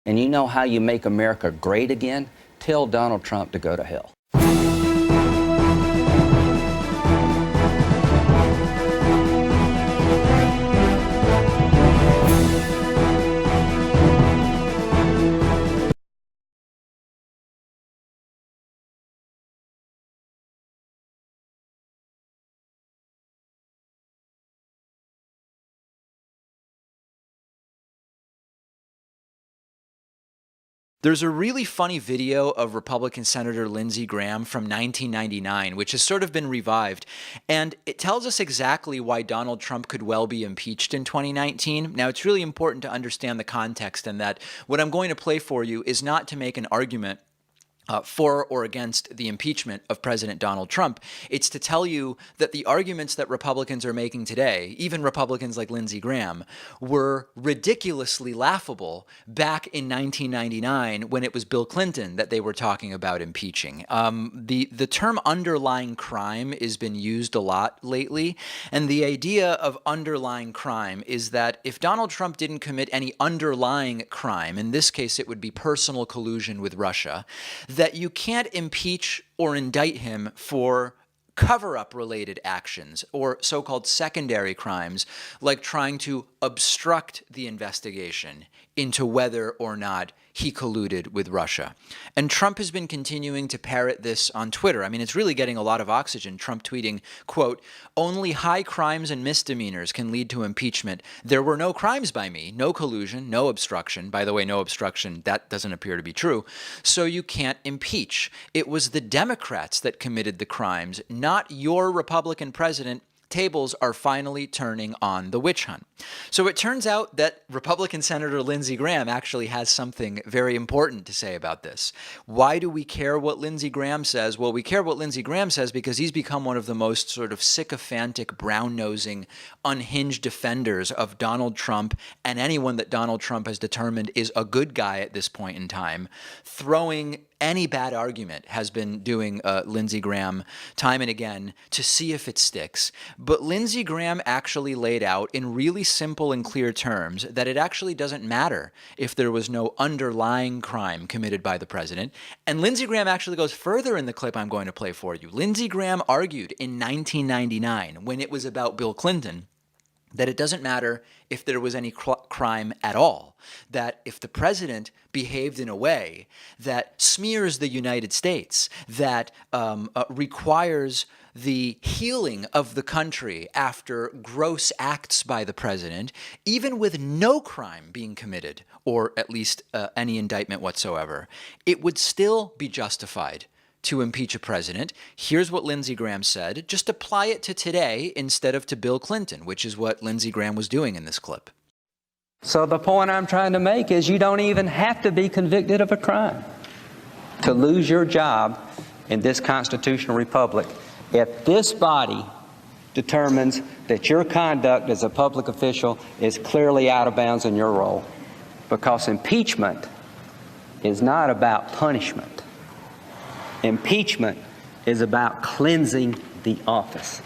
And you know how you make America great again? Tell Donald Trump to go to hell. There's a really funny video of Republican Senator Lindsey Graham from 1999, which has sort of been revived, and it tells us exactly why Donald Trump could well be impeached in 2019. Now, it's really important to understand the context, and that what I'm going to play for you is not to make an argument for or against the impeachment of President Donald Trump. It's to tell you that the arguments that Republicans are making today, even Republicans like Lindsey Graham, were ridiculously laughable back in 1999 when it was Bill Clinton that they were talking about impeaching. The term underlying crime has been used a lot lately, and the idea of underlying crime is that if Donald Trump didn't commit any underlying crime, in this case it would be personal collusion with Russia, that you can't impeach or indict him for cover-up related actions or so-called secondary crimes like trying to obstruct the investigation into whether or not he colluded with Russia. And Trump has been continuing to parrot this on Twitter. I mean, it's really getting a lot of oxygen. Trump tweeting, quote, "Only high crimes and misdemeanors can lead to impeachment. There were no crimes by me, no collusion, no obstruction." By the way, no obstruction, that doesn't appear to be true. So you can't impeach. It was the Democrats that committed the crimes, not your Republican president. Tables are finally turning on the witch hunt. So it turns out that Republican Senator Lindsey Graham actually has something very important to say about this. Why do we care what Lindsey Graham says? Well, we care what Lindsey Graham says because he's become one of the most sort of sycophantic, brown-nosing, unhinged defenders of Donald Trump and anyone that Donald Trump has determined is a good guy at this point in time. Throwing any bad argument has been doing Lindsey Graham time and again to see if it sticks. But Lindsey Graham actually laid out in really simple and clear terms that it actually doesn't matter if there was no underlying crime committed by the president. And Lindsey Graham actually goes further in the clip I'm going to play for you. Lindsey Graham argued in 1999, when it was about Bill Clinton, that it doesn't matter if there was any crime at all, that if the president behaved in a way that smears the United States, that requires the healing of the country after gross acts by the president, even with no crime being committed, or at least any indictment whatsoever, it would still be justified to impeach a president. Here's what Lindsey Graham said. Just apply it to today instead of to Bill Clinton, which is what Lindsey Graham was doing in this clip. So the point I'm trying to make is you don't even have to be convicted of a crime to lose your job in this constitutional republic if this body determines that your conduct as a public official is clearly out of bounds in your role. Because impeachment is not about punishment. Impeachment is about cleansing the office.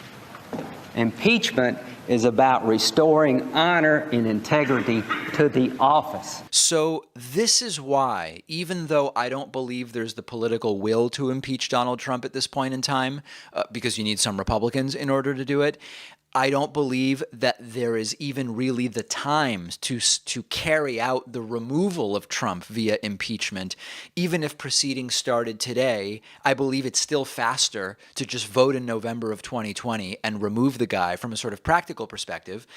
Impeachment is about restoring honor and integrity to the office. So this is why, even though I don't believe there's the political will to impeach Donald Trump at this point in time, because you need some Republicans in order to do it, I don't believe that there is even really the time to carry out the removal of Trump via impeachment. Even if proceedings started today, I believe it's still faster to just vote in November of 2020 and remove the guy from a sort of practical perspective.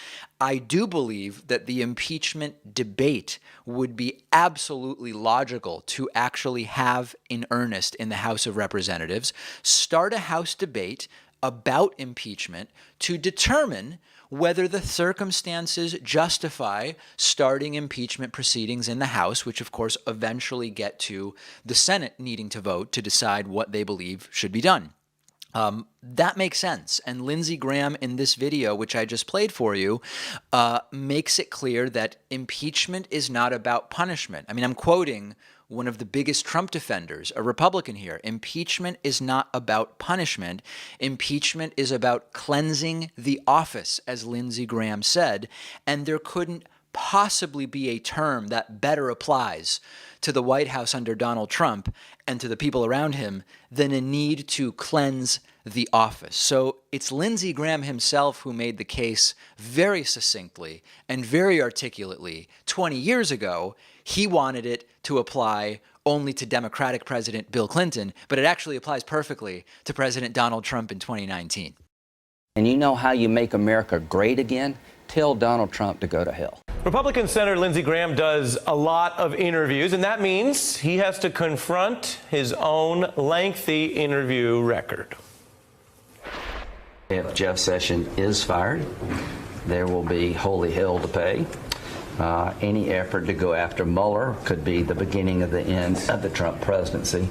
I do believe that the impeachment debate would be absolutely logical to actually have in earnest in the House of Representatives. Start a House debate about impeachment to determine whether the circumstances justify starting impeachment proceedings in the House, which of course eventually get to the Senate needing to vote to decide what they believe should be done. That makes sense. And Lindsey Graham in this video, which I just played for you, makes it clear that impeachment is not about punishment. I mean, I'm quoting one of the biggest Trump defenders, a Republican here. Impeachment is not about punishment. Impeachment is about cleansing the office, as Lindsey Graham said, and there couldn't possibly be a term that better applies to the White House under Donald Trump and to the people around him than a need to cleanse the office? So it's Lindsey Graham himself who made the case very succinctly and very articulately 20 years ago. He wanted it to apply only to Democratic President Bill Clinton, but it actually applies perfectly to President Donald Trump in 2019. And you know how you make America great again? Tell Donald Trump to go to hell. Republican Senator Lindsey Graham does a lot of interviews, and that means he has to confront his own lengthy interview record. If Jeff Sessions is fired, there will be holy hell to pay. Any effort to go after Mueller could be the beginning of the end of the Trump presidency.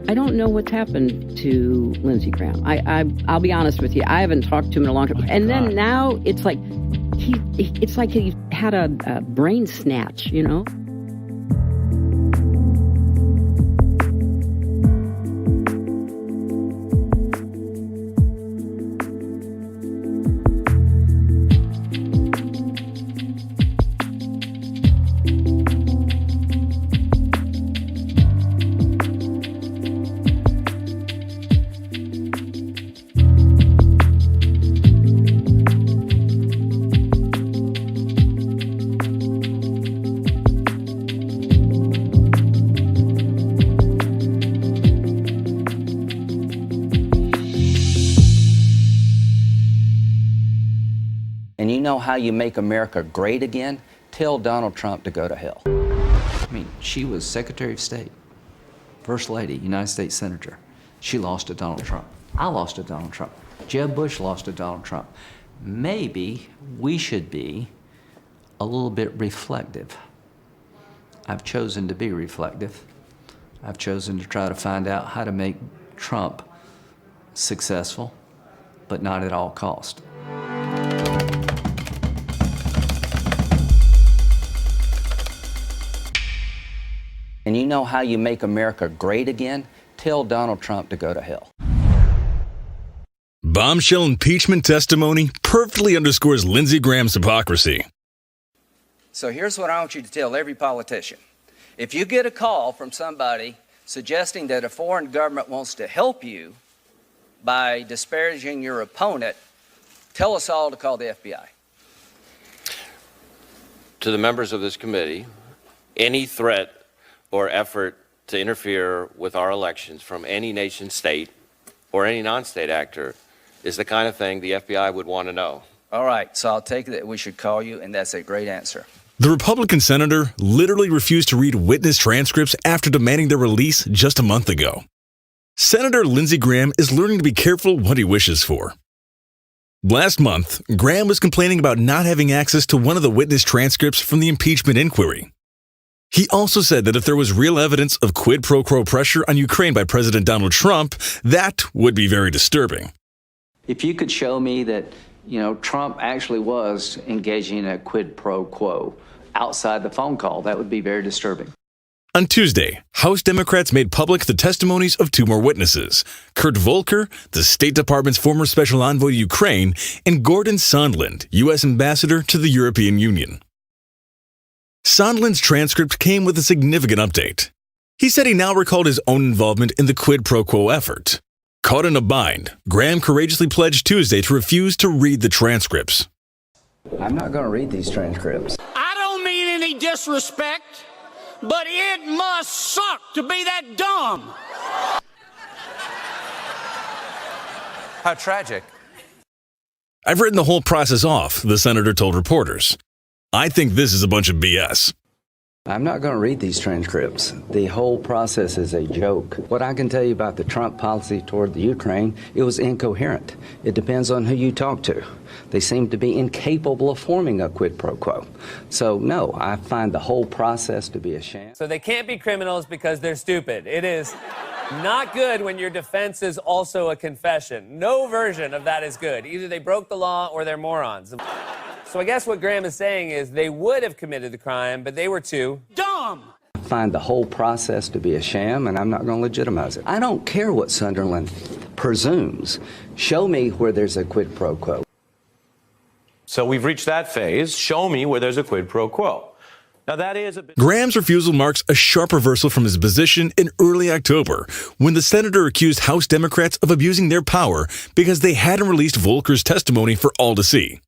I don't know what's happened to Lindsey Graham. I'll be honest with you. I haven't talked to him in a long time. And then now it's like he had a brain snatch, you know? And you know how you make America great again? Tell Donald Trump to go to hell. I mean, she was Secretary of State, First Lady, United States Senator. She lost to Donald Trump. I lost to Donald Trump. Jeb Bush lost to Donald Trump. Maybe we should be a little bit reflective. I've chosen to be reflective. I've chosen to try to find out how to make Trump successful, but not at all cost. And you know how you make America great again? Tell Donald Trump to go to hell. Bombshell impeachment testimony perfectly underscores Lindsey Graham's hypocrisy. So here's what I want you to tell every politician. If you get a call from somebody suggesting that a foreign government wants to help you by disparaging your opponent, tell us all to call the FBI. To the members of this committee, any threat or effort to interfere with our elections from any nation state or any non-state actor is the kind of thing the FBI would want to know. All right, so I'll take it that we should call you, and that's a great answer. The Republican senator literally refused to read witness transcripts after demanding their release just a month ago. Senator Lindsey Graham is learning to be careful what he wishes for. Last month, Graham was complaining about not having access to one of the witness transcripts from the impeachment inquiry. He also said that if there was real evidence of quid pro quo pressure on Ukraine by President Donald Trump, that would be very disturbing. If you could show me that, Trump actually was engaging in a quid pro quo outside the phone call, that would be very disturbing. On Tuesday, House Democrats made public the testimonies of two more witnesses, Kurt Volker, the State Department's former special envoy to Ukraine, and Gordon Sondland, U.S. ambassador to the European Union. Sondland's transcript came with a significant update. He said he now recalled his own involvement in the quid pro quo effort. Caught in a bind, Graham courageously pledged Tuesday to refuse to read the transcripts. I'm not going to read these transcripts. I don't mean any disrespect, but it must suck to be that dumb. How tragic. I've written the whole process off, the senator told reporters. I think this is a bunch of BS. I'm not going to read these transcripts. The whole process is a joke. What I can tell you about the Trump policy toward the Ukraine, it was incoherent. It depends on who you talk to. They seem to be incapable of forming a quid pro quo. So, no, I find the whole process to be a sham. So they can't be criminals because they're stupid. It is not good when your defense is also a confession. No version of that is good. Either they broke the law or they're morons. So I guess what Graham is saying is they would have committed the crime, but they were too Dumb. find the whole process to be a sham, and I'm not going to legitimize it. I don't care what Sunderland presumes. Show me where there's a quid pro quo. So we've reached that phase. Show me where there's a quid pro quo. Now that is a bit... Graham's refusal marks a sharp reversal from his position in early October, when the senator accused House Democrats of abusing their power because they hadn't released Volker's testimony for all to see.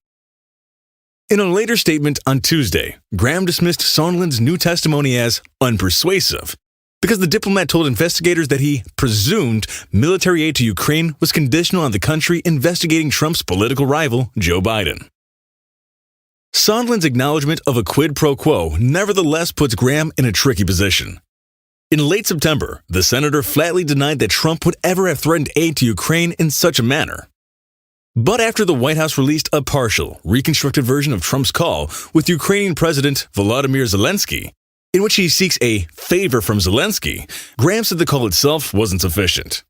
In a later statement on Tuesday, Graham dismissed Sondland's new testimony as unpersuasive because the diplomat told investigators that he presumed military aid to Ukraine was conditional on the country investigating Trump's political rival, Joe Biden. Sondland's acknowledgement of a quid pro quo nevertheless puts Graham in a tricky position. In late September, the senator flatly denied that Trump would ever have threatened aid to Ukraine in such a manner. But after the White House released a partial, reconstructed version of Trump's call with Ukrainian President Volodymyr Zelensky, in which he seeks a favor from Zelensky, Graham said the call itself wasn't sufficient.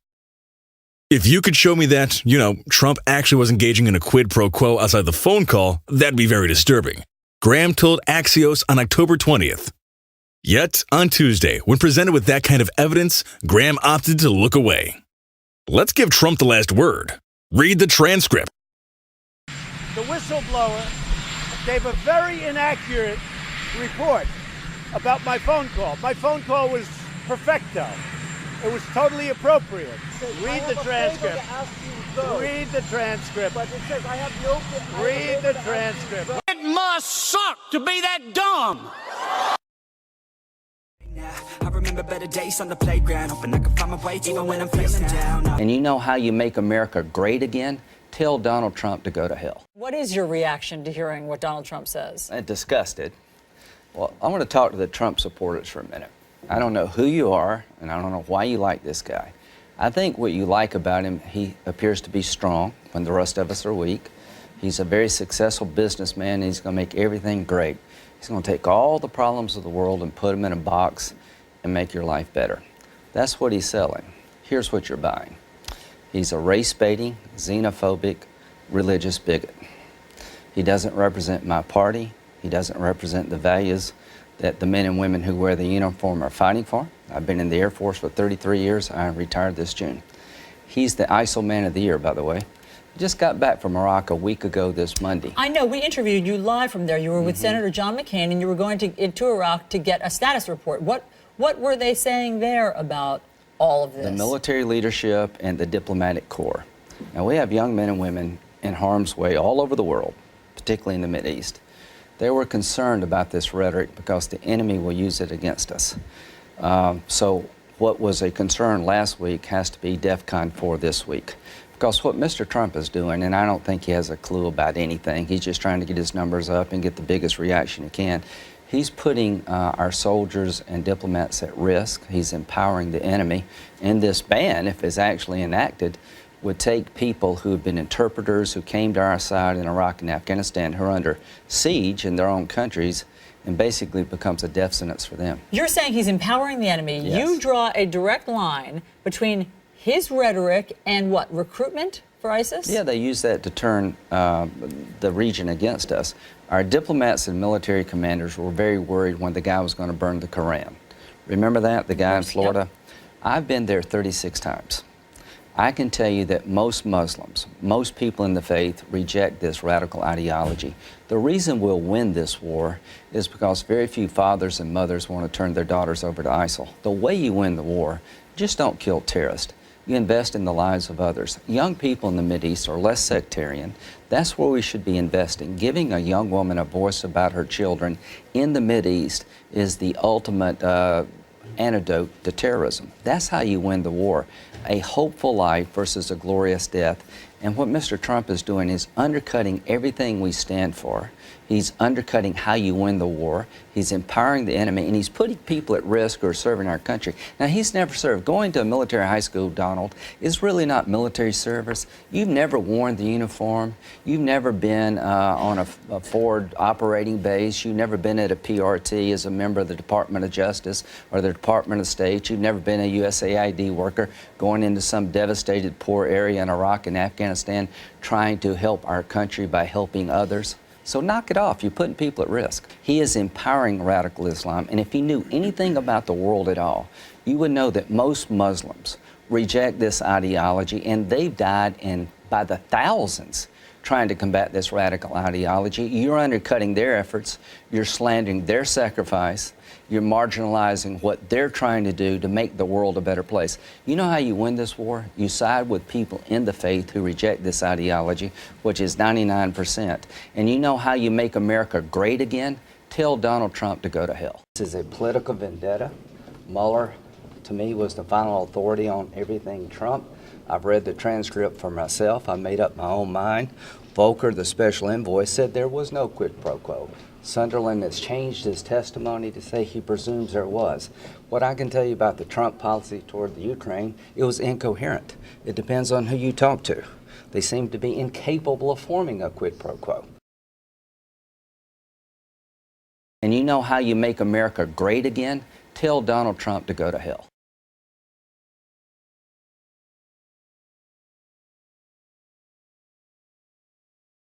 If you could show me that, Trump actually was engaging in a quid pro quo outside the phone call, that'd be very disturbing, Graham told Axios on October 20th. Yet, on Tuesday, when presented with that kind of evidence, Graham opted to look away. Let's give Trump the last word. Read the transcript. The whistleblower gave a very inaccurate report about my phone call. My phone call was perfecto. It was totally appropriate. Read the transcript. Read the transcript. But it says I have no... Read the transcript. It must suck to be that dumb. I remember better days on the playground, hoping I could find my way even when I'm feeling down. And you know how you make America great again? Tell Donald Trump to go to hell. What is your reaction to hearing what Donald Trump says? Disgusted. Well, I want to talk to the Trump supporters for a minute. I don't know who you are, and I don't know why you like this guy. I think what you like about him, he appears to be strong when the rest of us are weak. He's a very successful businessman, and he's going to make everything great. He's going to take all the problems of the world and put them in a box and make your life better. That's what he's selling. Here's what you're buying. He's a race-baiting, xenophobic, religious bigot. He doesn't represent my party. He doesn't represent the values that the men and women who wear the uniform are fighting for. I've been in the Air Force for 33 years. I retired this June. He's the ISIL Man of the Year, by the way. He just got back from Iraq a week ago this Monday. I know. We interviewed you live from there. You were with Senator John McCain, and you were going into Iraq to get a status report. What were they saying there about all of this? The military leadership and the diplomatic corps. Now, we have young men and women in harm's way all over the world, particularly in the Mideast. They were concerned about this rhetoric because the enemy will use it against us. So what was a concern last week has to be DEFCON 4 this week. Because what Mr. Trump is doing, and I don't think he has a clue about anything, he's just trying to get his numbers up and get the biggest reaction he can. He's putting our soldiers and diplomats at risk. He's empowering the enemy. And this ban, if it's actually enacted, would take people who have been interpreters, who came to our side in Iraq and Afghanistan, who are under siege in their own countries, and basically becomes a death sentence for them. You're saying he's empowering the enemy. Yes. You draw a direct line between his rhetoric and what, recruitment for ISIS? Yeah, they use that to turn the region against us. Our diplomats and military commanders were very worried when the guy was going to burn the Koran. Remember that, the guy in Florida? Yep. I've been there 36 times. I can tell you that most Muslims, most people in the faith, reject this radical ideology. The reason we'll win this war is because very few fathers and mothers want to turn their daughters over to ISIL. The way you win the war, just don't kill terrorists. You invest in the lives of others. Young people in the Mideast are less sectarian. That's where we should be investing. Giving a young woman a voice about her children in the Mideast is the ultimate antidote to terrorism. That's how you win the war. A hopeful life versus a glorious death. And what Mr. Trump is doing is undercutting everything we stand for. He's undercutting how you win the war. He's empowering the enemy, and he's putting people at risk who are serving our country. Now, he's never served. Going to a military high school, Donald, is really not military service. You've never worn the uniform. You've never been on a forward operating base. You've never been at a PRT as a member of the Department of Justice or the Department of State. You've never been a USAID worker going into some devastated poor area in Iraq and Afghanistan trying to help our country by helping others. So knock it off. You're putting people at risk. He is empowering radical Islam. And if you knew anything about the world at all, you would know that most Muslims reject this ideology, and they've died by the thousands trying to combat this radical ideology. You're undercutting their efforts. You're slandering their sacrifice. You're marginalizing what they're trying to do to make the world a better place. You know how you win this war? You side with people in the faith who reject this ideology, which is 99%. And you know how you make America great again? Tell Donald Trump to go to hell. This is a political vendetta. Mueller, to me, was the final authority on everything Trump. I've read the transcript for myself. I made up my own mind. Volker, the special envoy, said there was no quid pro quo. Sunderland has changed his testimony to say he presumes there was. What I can tell you about the Trump policy toward the Ukraine, it was incoherent. It depends on who you talk to. They seem to be incapable of forming a quid pro quo. And you know how you make America great again? Tell Donald Trump to go to hell.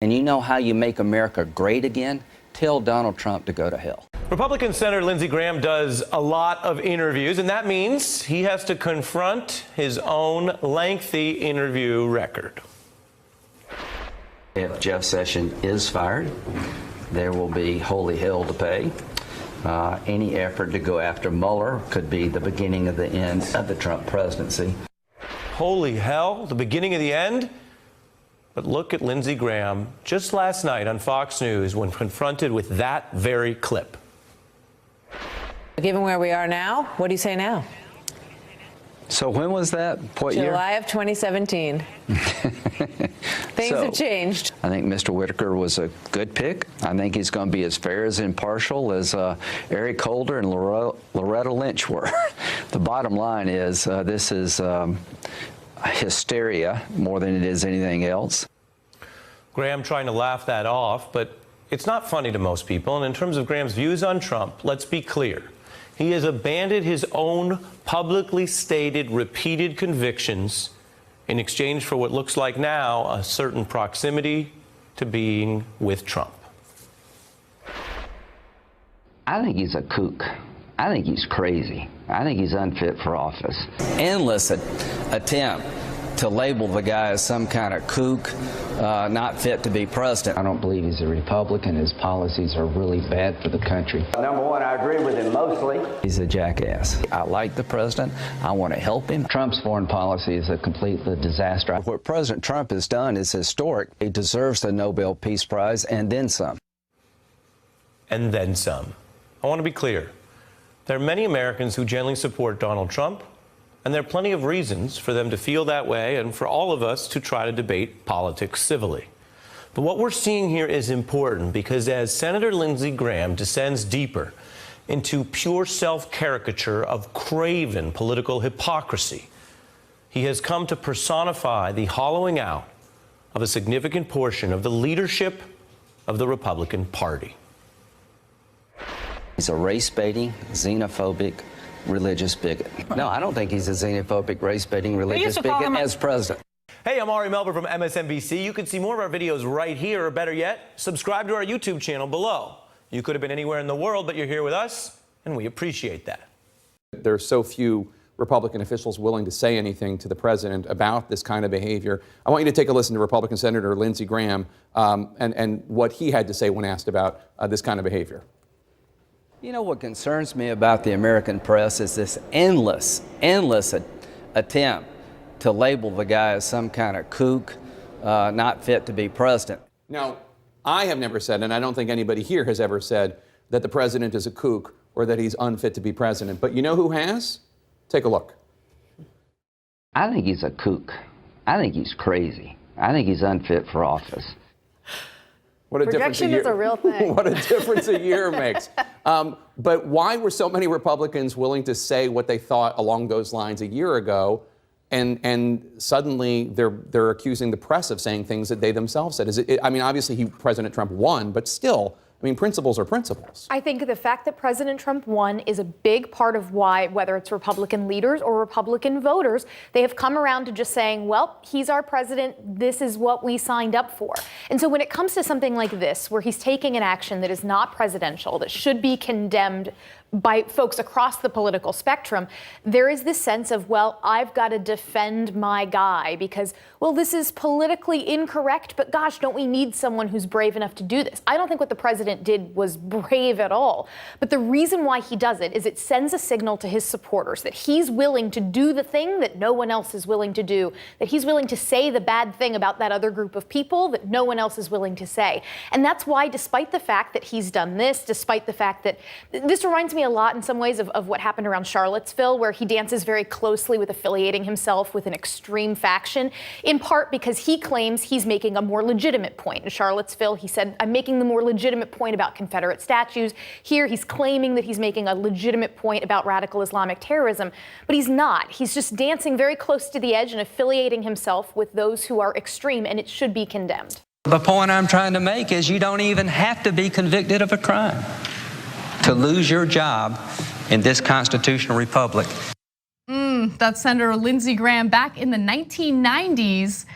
And you know how you make America great again? Tell Donald Trump to go to hell. Republican Senator Lindsey Graham does a lot of interviews, and that means he has to confront his own lengthy interview record. If Jeff Sessions is fired, there will be holy hell to pay. Any effort to go after Mueller could be the beginning of the end of the Trump presidency. Holy hell, the beginning of the end? But look at Lindsey Graham just last night on Fox News when confronted with that very clip. Given where we are now, what do you say now? So when was that? What year? July of 2017. Things have changed. I think Mr. Whitaker was a good pick. I think he's going to be as fair as impartial as Eric Holder and Loretta Lynch were. The bottom line is this is hysteria more than it is anything else. Graham trying to laugh that off, but it's not funny to most people. And in terms of Graham's views on Trump, let's be clear. He has abandoned his own publicly stated, repeated convictions in exchange for what looks like now a certain proximity to being with Trump. I think he's a kook. I think he's crazy. I think he's unfit for office. Endless attempt to label the guy as some kind of kook, not fit to be president. I don't believe he's a Republican. His policies are really bad for the country. Number one, I agree with him mostly. He's a jackass. I like the president. I want to help him. Trump's foreign policy is a complete disaster. What President Trump has done is historic. He deserves the Nobel Peace Prize and then some. And then some. I want to be clear. There are many Americans who generally support Donald Trump, and there are plenty of reasons for them to feel that way and for all of us to try to debate politics civilly. But what we're seeing here is important because as Senator Lindsey Graham descends deeper into pure self-caricature of craven political hypocrisy, he has come to personify the hollowing out of a significant portion of the leadership of the Republican Party. He's a race-baiting, xenophobic, religious bigot. No, I don't think he's a xenophobic, race-baiting, religious bigot as president. Hey, I'm Ari Melber from MSNBC. You can see more of our videos right here, or better yet, subscribe to our YouTube channel below. You could have been anywhere in the world, but you're here with us, and we appreciate that. There are so few Republican officials willing to say anything to the president about this kind of behavior. I want you to take a listen to Republican Senator Lindsey Graham and what he had to say when asked about this kind of behavior. You know what concerns me about the American press is this endless attempt to label the guy as some kind of kook, not fit to be president. Now, I have never said, and I don't think anybody here has ever said, that the president is a kook or that he's unfit to be president. But you know who has? Take a look. I think he's a kook. I think he's crazy. I think he's unfit for office. What a Projection is a real thing. What a difference a year makes. But why were so many Republicans willing to say what they thought along those lines a year ago, and suddenly they're accusing the press of saying things that they themselves said? I mean, obviously President Trump won, but still, I mean, principles are principles. I think the fact that President Trump won is a big part of why, whether it's Republican leaders or Republican voters, they have come around to just saying, well, he's our president. This is what we signed up for. And so when it comes to something like this, where he's taking an action that is not presidential, that should be condemned by folks across the political spectrum, there is this sense of, well, I've got to defend my guy because, well, this is politically incorrect, but gosh, don't we need someone who's brave enough to do this? I don't think what the president did was brave at all. But the reason why he does it is it sends a signal to his supporters that he's willing to do the thing that no one else is willing to do, that he's willing to say the bad thing about that other group of people that no one else is willing to say. And that's why, despite the fact that he's done this, despite the fact that this reminds me a lot in some ways of what happened around Charlottesville, where he dances very closely with affiliating himself with an extreme faction, in part because he claims he's making a more legitimate point. In Charlottesville, he said, I'm making the more legitimate point about Confederate statues. Here, he's claiming that he's making a legitimate point about radical Islamic terrorism, but he's not. He's just dancing very close to the edge and affiliating himself with those who are extreme, and it should be condemned. The point I'm trying to make is you don't even have to be convicted of a crime to lose your job in this constitutional republic. That's Senator Lindsey Graham back in the 1990s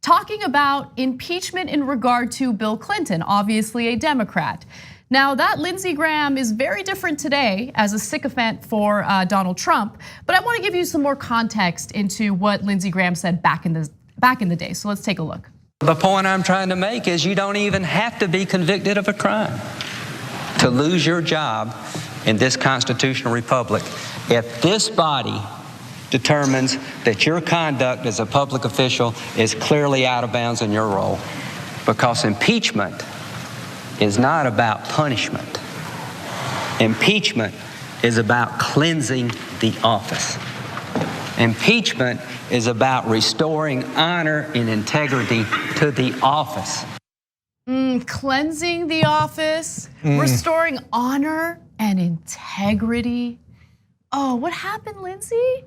talking about impeachment in regard to Bill Clinton, obviously a Democrat. Now that Lindsey Graham is very different today as a sycophant for Donald Trump, but I want to give you some more context into what Lindsey Graham said back in the day. So let's take a look. The point I'm trying to make is you don't even have to be convicted of a crime to lose your job in this constitutional republic. If this body determines that your conduct as a public official is clearly out of bounds in your role, because impeachment is not about punishment. Impeachment is about cleansing the office. Impeachment is about restoring honor and integrity to the office. Cleansing the office, restoring honor and integrity. Oh, what happened, Lindsey?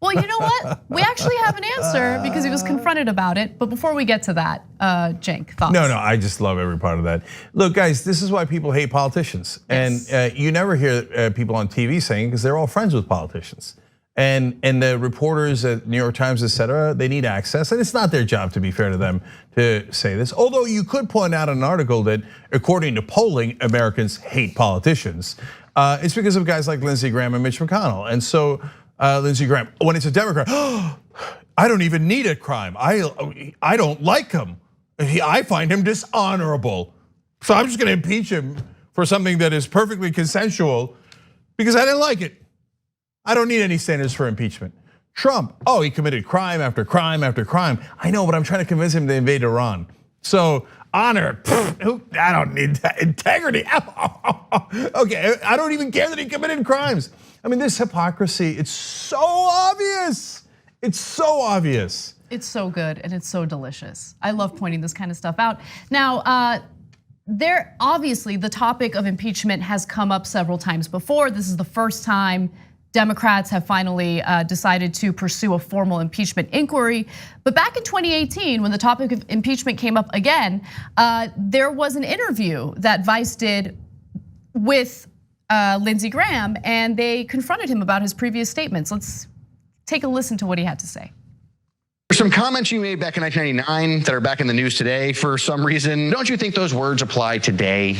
Well, you know what? We actually have an answer because he was confronted about it. But before we get to that, Cenk, thoughts? No, I just love every part of that. Look, guys, this is why people hate politicians. Yes. And you never hear people on TV saying, because they're all friends with politicians. And the reporters at New York Times, et cetera, they need access. And it's not their job, to be fair to them, to say this. Although you could point out an article that, according to polling, Americans hate politicians. It's because of guys like Lindsey Graham and Mitch McConnell. And so Lindsey Graham, when it's a Democrat, I don't even need a crime. I don't like him. I find him dishonorable. So I'm just gonna impeach him for something that is perfectly consensual because I didn't like it. I don't need any standards for impeachment. Trump, he committed crime after crime after crime. I know, but I'm trying to convince him to invade Iran. So honor, I don't need that. Integrity, okay, I don't even care that he committed crimes. I mean, this hypocrisy, it's so obvious. It's so obvious. It's so good and it's so delicious. I love pointing this kind of stuff out. Now, there obviously the topic of impeachment has come up several times before. This is the first time Democrats have finally decided to pursue a formal impeachment inquiry. But back in 2018, when the topic of impeachment came up again, there was an interview that Vice did with Lindsey Graham, and they confronted him about his previous statements. Let's take a listen to what he had to say. There's some comments you made back in 1999 that are back in the news today for some reason. Don't you think those words apply today?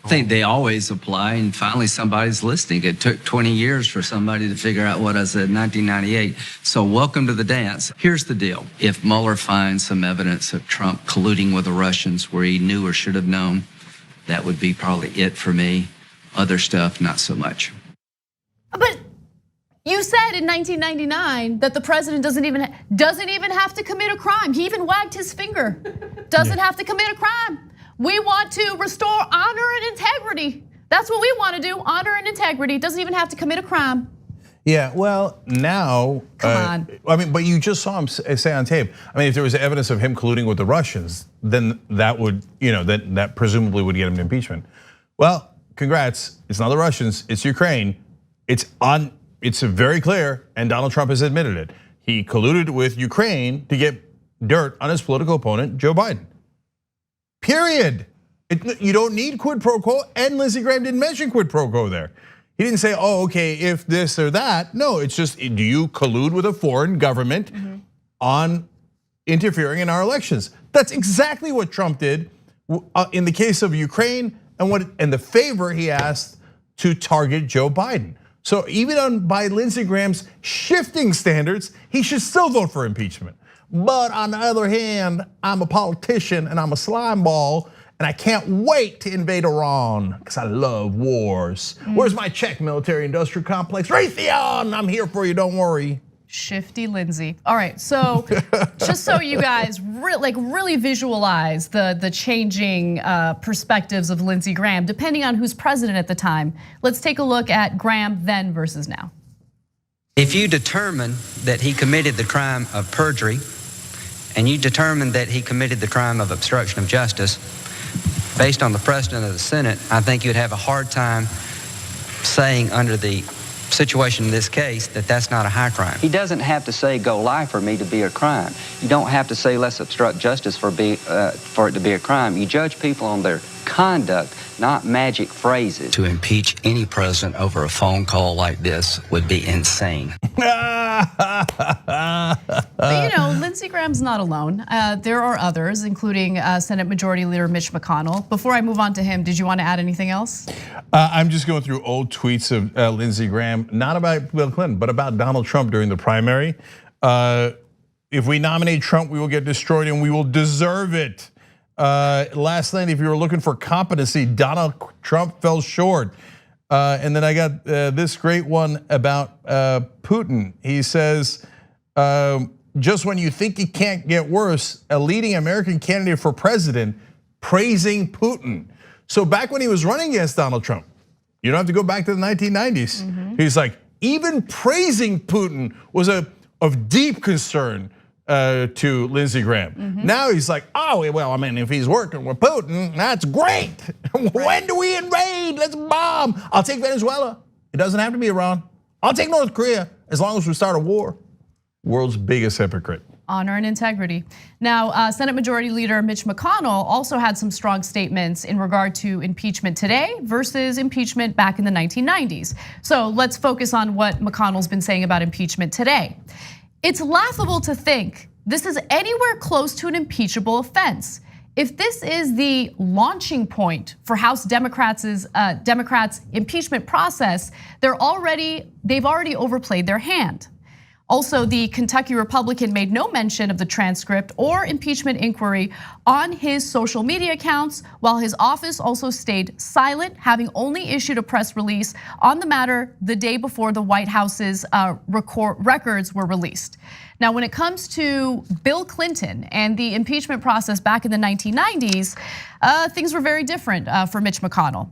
I think they always apply, and finally somebody's listening. It took 20 years for somebody to figure out what I said in 1998. So welcome to the dance. Here's the deal. If Mueller finds some evidence of Trump colluding with the Russians where he knew or should have known, that would be probably it for me. Other stuff, not so much. But you said in 1999 that the president doesn't even have to commit a crime. He even wagged his finger. Doesn't have to commit a crime. We want to restore honor and integrity. That's what we want to do, honor and integrity. Doesn't even have to commit a crime. Yeah, well, now, come on. I mean, but you just saw him say on tape. I mean, if there was evidence of him colluding with the Russians, then that would, that presumably would get him to impeachment. Well, congrats, it's not the Russians, it's Ukraine. It's very clear, and Donald Trump has admitted it. He colluded with Ukraine to get dirt on his political opponent, Joe Biden. Period. You don't need quid pro quo, and Lindsey Graham didn't mention quid pro quo there. He didn't say, oh, okay, if this or that. No, it's just, do you collude with a foreign government on interfering in our elections? That's exactly what Trump did in the case of Ukraine and the favor he asked to target Joe Biden. So even by Lindsey Graham's shifting standards, he should still vote for impeachment. But on the other hand, I'm a politician and I'm a slime ball, and I can't wait to invade Iran because I love wars. Where's my Czech military-industrial complex? Raytheon, I'm here for you, don't worry. Shifty Lindsey. All right, so just so you guys really visualize the changing perspectives of Lindsey Graham, depending on who's president at the time, let's take a look at Graham then versus now. If you determine that he committed the crime of perjury, and you determine that he committed the crime of obstruction of justice, based on the precedent of the Senate, I think you'd have a hard time saying under the situation in this case that that's not a high crime. He doesn't have to say go lie for me to be a crime. You don't have to say let's obstruct justice for it to be a crime. You judge people on their conduct, not magic phrases. To impeach any president over a phone call like this would be insane. But Lindsey Graham's not alone. There are others, including Senate Majority Leader Mitch McConnell. Before I move on to him, did you want to add anything else? I'm just going through old tweets of Lindsey Graham, not about Bill Clinton, but about Donald Trump during the primary. If we nominate Trump, we will get destroyed and we will deserve it. Last night, if you were looking for competency, Donald Trump fell short. And then I got this great one about Putin. He says, just when you think it can't get worse, a leading American candidate for president praising Putin. So back when he was running against Donald Trump, you don't have to go back to the 1990s. He's like, even praising Putin was of deep concern to Lindsey Graham. Now he's like, oh, well, I mean, if he's working with Putin, that's great. When do we invade? Let's bomb. I'll take Venezuela. It doesn't have to be Iran. I'll take North Korea as long as we start a war. World's biggest hypocrite. Honor and integrity. Now, Senate Majority Leader Mitch McConnell also had some strong statements in regard to impeachment today versus impeachment back in the 1990s. So let's focus on what McConnell's been saying about impeachment today. It's laughable to think this is anywhere close to an impeachable offense. If this is the launching point for House Democrats' impeachment process, they've already overplayed their hand. Also, the Kentucky Republican made no mention of the transcript or impeachment inquiry on his social media accounts, while his office also stayed silent, having only issued a press release on the matter the day before the White House's records were released. Now, when it comes to Bill Clinton and the impeachment process back in the 1990s, things were very different for Mitch McConnell.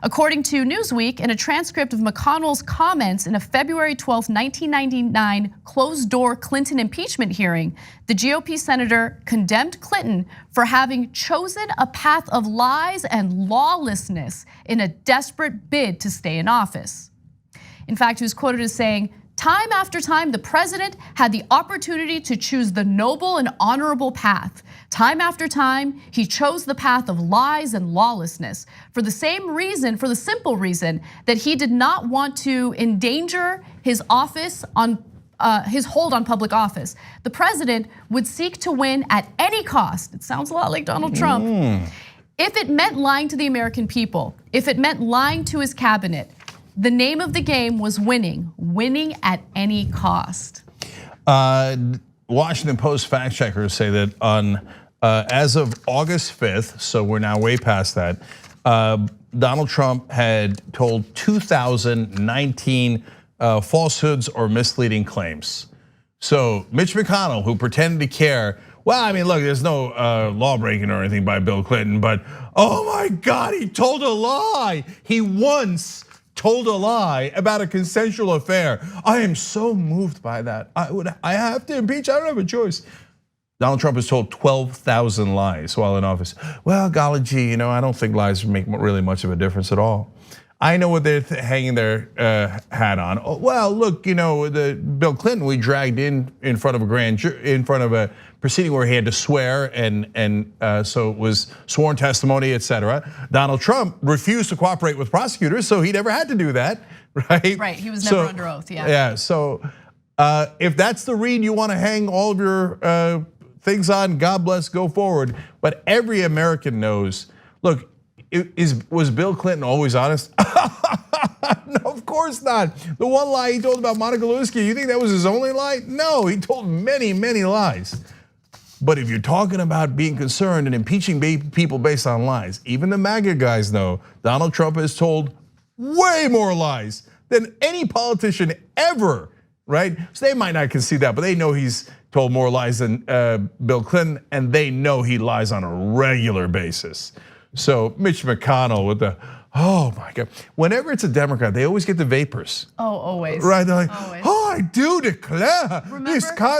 According to Newsweek, in a transcript of McConnell's comments in a February 12, 1999 closed-door Clinton impeachment hearing, the GOP senator condemned Clinton for having chosen a path of lies and lawlessness in a desperate bid to stay in office. In fact, he was quoted as saying, "Time after time, the president had the opportunity to choose the noble and honorable path. Time after time, he chose the path of lies and lawlessness for the simple reason that he did not want to endanger his office on his hold on public office. The president would seek to win at any cost." It sounds a lot like Donald Trump. If it meant lying to the American people, if it meant lying to his cabinet, the name of the game was winning at any cost. Washington Post fact checkers say that as of August 5th, so we're now way past that, Donald Trump had told 2,019 falsehoods or misleading claims. So Mitch McConnell, who pretended to care, well, I mean, look, there's no law breaking or anything by Bill Clinton, but oh my God, he told a lie. He once told a lie about a consensual affair. I am so moved by that. I have to impeach, I don't have a choice. Donald Trump has told 12,000 lies while in office. Well, golly gee, I don't think lies make really much of a difference at all. I know what they're hanging their hat on. Oh, well, look, the Bill Clinton we dragged in front of a grand jury, in front of a proceeding where he had to swear, and so it was sworn testimony, etc. Donald Trump refused to cooperate with prosecutors, so he never had to do that, right? Right. He was never under oath. Yeah. Yeah. So if that's the read you want to hang all of your things on, God bless, go forward. But every American knows. Look. Was Bill Clinton always honest? No, of course not. The one lie he told about Monica Lewinsky, you think that was his only lie? No, he told many, many lies. But if you're talking about being concerned and impeaching people based on lies, even the MAGA guys know Donald Trump has told way more lies than any politician ever, right? So they might not concede that, but they know he's told more lies than Bill Clinton, and they know he lies on a regular basis. So Mitch McConnell with the, oh my God. Whenever it's a Democrat, they always get the vapors. Oh, always. Right, they're like, always. Oh, I do declare,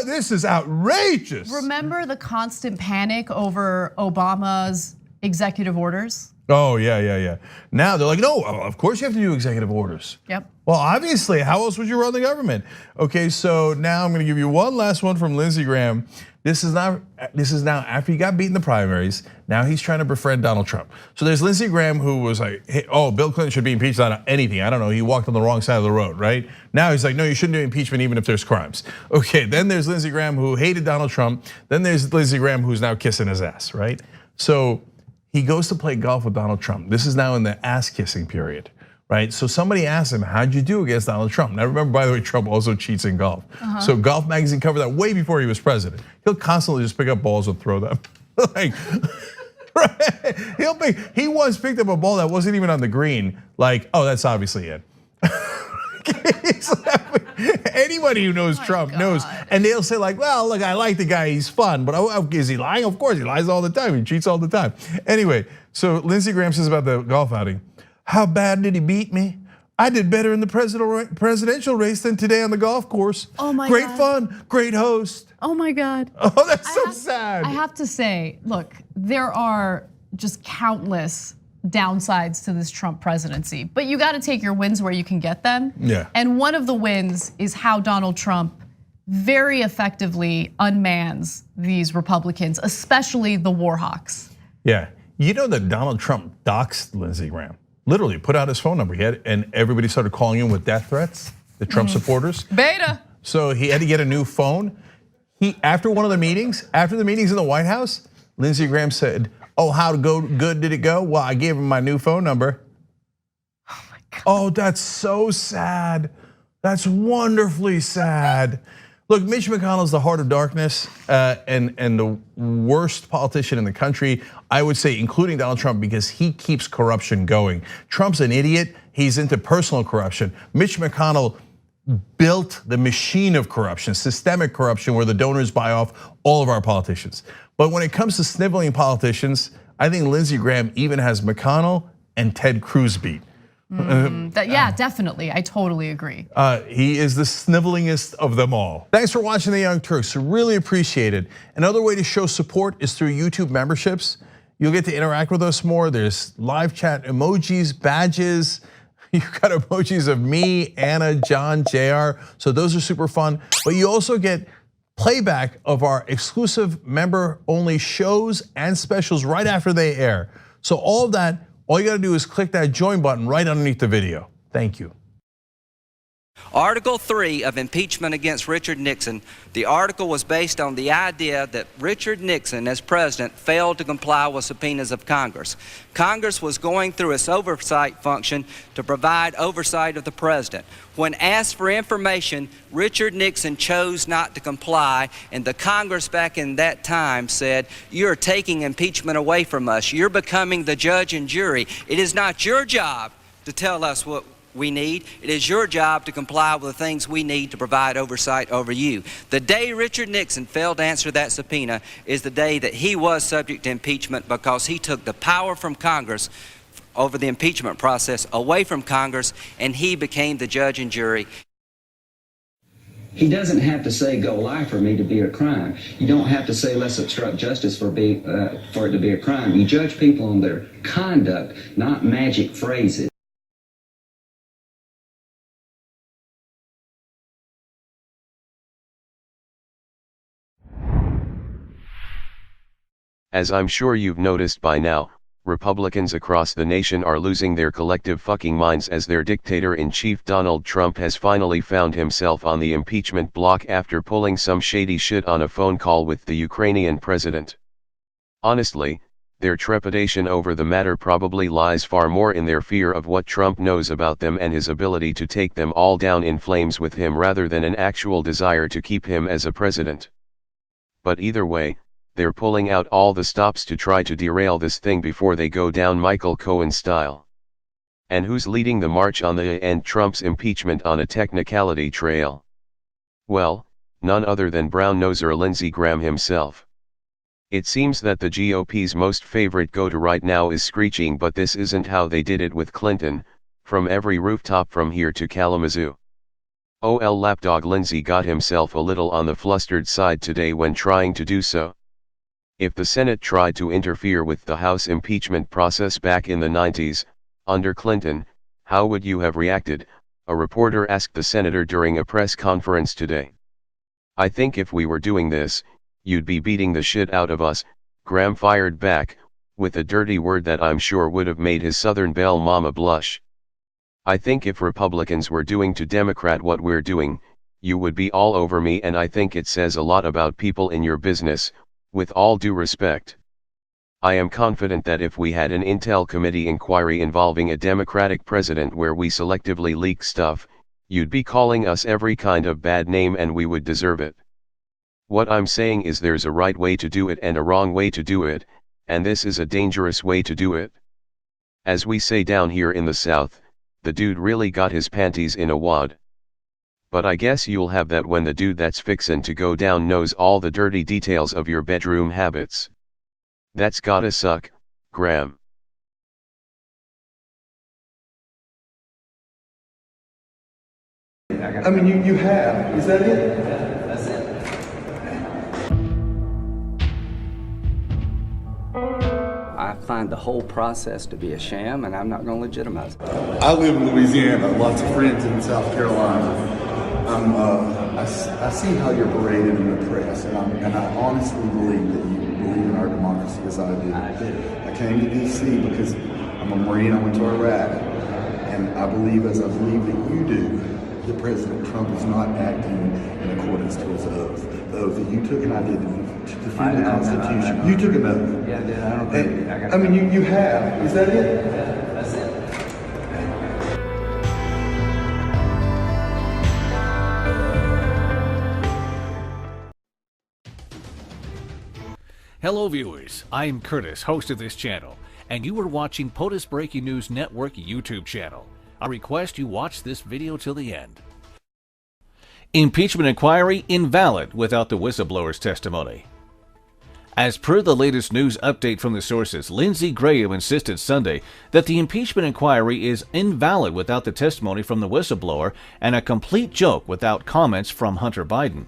this is outrageous. Remember the constant panic over Obama's executive orders? Oh, yeah. Now they're like, no, of course you have to do executive orders. Yep. Well, obviously, how else would you run the government? Okay, so now I'm gonna give you one last one from Lindsey Graham. This is now after he got beat in the primaries. Now he's trying to befriend Donald Trump. So there's Lindsey Graham who was like, hey, oh, Bill Clinton should be impeached on anything. I don't know, he walked on the wrong side of the road, right? Now he's like, no, you shouldn't do impeachment even if there's crimes. Okay, then there's Lindsey Graham who hated Donald Trump. Then there's Lindsey Graham who's now kissing his ass, right? So he goes to play golf with Donald Trump. This is now in the ass kissing period, right? So somebody asked him, how'd you do against Donald Trump? Now remember, by the way, Trump also cheats in golf. So Golf Magazine covered that way before he was president. He'll constantly just pick up balls and throw them. Like, right? He once picked up a ball that wasn't even on the green, like, oh, that's obviously in. Anybody who knows Trump knows, and they'll say like, well, look, I like the guy, he's fun, but is he lying? Of course, he lies all the time, he cheats all the time. Anyway, so Lindsey Graham says about the golf outing, how bad did he beat me? I did better in the presidential race than today on the golf course. Oh my Great God. Fun, great host. Oh my God. Oh, that's so sad. I have to say, look, there are just countless downsides to this Trump presidency, but you got to take your wins where you can get them. Yeah. And one of the wins is how Donald Trump very effectively unmans these Republicans, especially the war hawks. Yeah, you know that Donald Trump doxed Lindsey Graham. Literally put out his phone number. And everybody started calling him with death threats, the Trump supporters. Beta. So he had to get a new phone. After one of the meetings, after the meetings in the White House, Lindsey Graham said, oh, how good did it go? Well, I gave him my new phone number. Oh my God. Oh, that's so sad. That's wonderfully sad. Look, Mitch McConnell's the heart of darkness and the worst politician in the country, I would say, including Donald Trump, because he keeps corruption going. Trump's an idiot, he's into personal corruption. Mitch McConnell built the machine of corruption, systemic corruption, where the donors buy off all of our politicians. But when it comes to sniveling politicians, I think Lindsey Graham even has McConnell and Ted Cruz beat. Yeah, definitely. I totally agree. He is the snivelingest of them all. Thanks for watching The Young Turks. Really appreciate it. Another way to show support is through YouTube memberships. You'll get to interact with us more. There's live chat emojis, badges. You've got emojis of me, Anna, John, JR. So those are super fun. But you also get playback of our exclusive member-only shows and specials right after they air. So all of that, all you gotta do is click that join button right underneath the video. Thank you. Article 3 of impeachment against Richard Nixon, the article was based on the idea that Richard Nixon, as president, failed to comply with subpoenas of Congress. Congress was going through its oversight function to provide oversight of the president. When asked for information, Richard Nixon chose not to comply, and the Congress back in that time said, you're taking impeachment away from us. You're becoming the judge and jury. It is not your job to tell us what we need. It is your job to comply with the things we need to provide oversight over you. The day Richard Nixon failed to answer that subpoena is the day that he was subject to impeachment, because he took the power from Congress over the impeachment process away from Congress, and he became the judge and jury. He doesn't have to say go lie for me to be a crime. You don't have to say let's obstruct justice for it to be a crime. You judge people on their conduct, not magic phrases. As I'm sure you've noticed by now, Republicans across the nation are losing their collective fucking minds as their dictator-in-chief Donald Trump has finally found himself on the impeachment block after pulling some shady shit on a phone call with the Ukrainian president. Honestly, their trepidation over the matter probably lies far more in their fear of what Trump knows about them and his ability to take them all down in flames with him rather than an actual desire to keep him as a president. But either way, they're pulling out all the stops to try to derail this thing before they go down Michael Cohen style. And who's leading the march on the end Trump's impeachment on a technicality trail? Well, none other than brown-noser Lindsey Graham himself. It seems that the GOP's most favorite go-to right now is screeching, but this isn't how they did it with Clinton, from every rooftop from here to Kalamazoo. OL lapdog Lindsey got himself a little on the flustered side today when trying to do so. If the Senate tried to interfere with the House impeachment process back in the 90s, under Clinton, how would you have reacted? A reporter asked the senator during a press conference today. I think if we were doing this, you'd be beating the shit out of us, Graham fired back, with a dirty word that I'm sure would have made his Southern belle mama blush. I think if Republicans were doing to Democrat what we're doing, you would be all over me, and I think it says a lot about people in your business, with all due respect. I am confident that if we had an Intel Committee inquiry involving a Democratic president where we selectively leak stuff, you'd be calling us every kind of bad name and we would deserve it. What I'm saying is there's a right way to do it and a wrong way to do it, and this is a dangerous way to do it. As we say down here in the South, the dude really got his panties in a wad. But I guess you'll have that when the dude that's fixin' to go down knows all the dirty details of your bedroom habits. That's gotta suck, Graham. I mean, you have. Is that it? That's it. I find the whole process to be a sham, and I'm not going to legitimize it. I live in Louisiana, lots of friends in South Carolina. I see how you're paraded in the press, and I honestly believe that you believe in our democracy as I do. I came to D.C. because I'm a Marine. I went to Iraq, and I believe, as I believe that you do, that President Trump is not acting in accordance to his oath. The oath that you took and I did to defend the Constitution. You took an oath. Yeah, I did. I don't think. I mean, you have. Is that it? Yeah, that's it. Hello viewers, I'm Curtis, host of this channel, and you are watching POTUS Breaking News Network YouTube channel. I request you watch this video till the end. Impeachment inquiry invalid without the whistleblower's testimony. As per the latest news update from the sources, Lindsey Graham insisted Sunday that the impeachment inquiry is invalid without the testimony from the whistleblower and a complete joke without comments from Hunter Biden.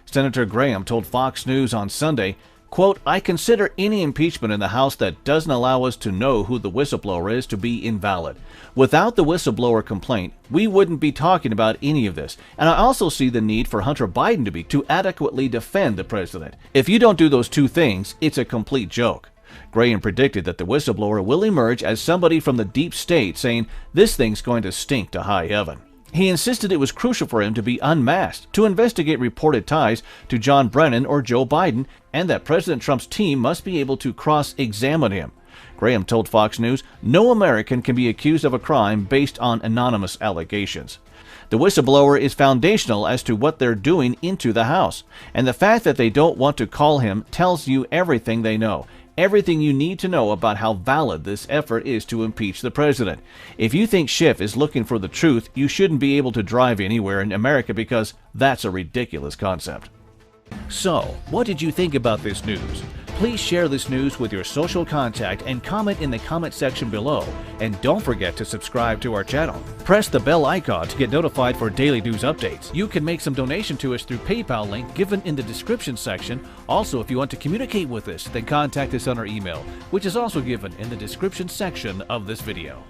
Senator Graham told Fox News on Sunday, quote, I consider any impeachment in the House that doesn't allow us to know who the whistleblower is to be invalid. Without the whistleblower complaint, we wouldn't be talking about any of this. And I also see the need for Hunter Biden to adequately defend the president. If you don't do those two things, it's a complete joke. Graham predicted that the whistleblower will emerge as somebody from the deep state saying this thing's going to stink to high heaven. He insisted it was crucial for him to be unmasked to investigate reported ties to John Brennan or Joe Biden, and that President Trump's team must be able to cross-examine him. Graham told Fox News, no American can be accused of a crime based on anonymous allegations. The whistleblower is foundational as to what they're doing into the House, and the fact that they don't want to call him tells you everything they know. Everything you need to know about how valid this effort is to impeach the president. If you think Schiff is looking for the truth, you shouldn't be able to drive anywhere in America because that's a ridiculous concept. So, what did you think about this news? Please share this news with your social contact and comment in the comment section below. And don't forget to subscribe to our channel. Press the bell icon to get notified for daily news updates. You can make some donation to us through PayPal link given in the description section. Also, if you want to communicate with us, then contact us on our email, which is also given in the description section of this video.